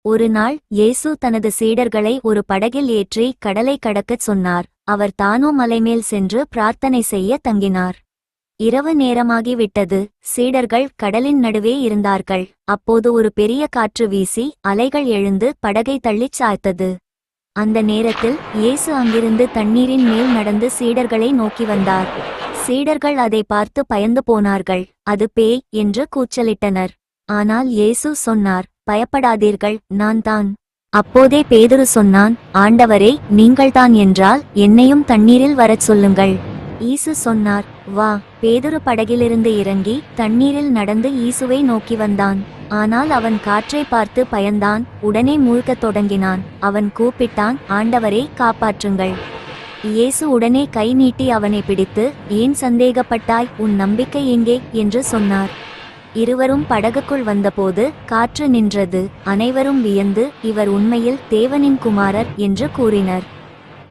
ஒரு நாள் இயேசு தனது சீடர்களை ஒரு படகில் ஏற்றி கடலை கடக்கச் சொன்னார். அவர் தானோ மலைமேல் சென்று பிரார்த்தனை செய்ய தங்கினார். இரவு நேரமாகிவிட்டது. சீடர்கள் கடலின் நடுவே இருந்தார்கள். அப்போது ஒரு பெரிய காற்று வீசி அலைகள் எழுந்து படகை தள்ளிச் சாய்த்தது. அந்த நேரத்தில் இயேசு அங்கிருந்து தண்ணீரின் மேல் நடந்து சீடர்களை நோக்கி வந்தார். சீடர்கள் அதை பார்த்து பயந்து போனார்கள். அது பேய் என்று கூச்சலிட்டனர். ஆனால் இயேசு சொன்னார், பயப்படாதீர்கள், நான் தான். அப்போதே பேதுரு சொன்னான், ஆண்டவரே, நீங்கள்தான் என்றால் என்னையும் தண்ணீரில் வரச் சொல்லுங்கள். ஈசு சொன்னார், வா. பேதுரு படகிலிருந்து இறங்கி தண்ணீரில் நடந்து ஈசுவை நோக்கி வந்தான். ஆனால் அவன் காற்றை பார்த்து பயந்தான். உடனே மூழ்கத் தொடங்கினான். அவன் கூப்பிட்டான், ஆண்டவரே, காப்பாற்றுங்கள். இயேசு உடனே கை நீட்டி அவனை பிடித்து, ஏன் சந்தேகப்பட்டாய், உன் நம்பிக்கை எங்கே என்று சொன்னார். இருவரும் படகுக்குள் வந்தபோது காற்று நின்றது. அனைவரும் வியந்து, இவர் உண்மையில் தேவனின் குமாரர் என்று கூறினர்.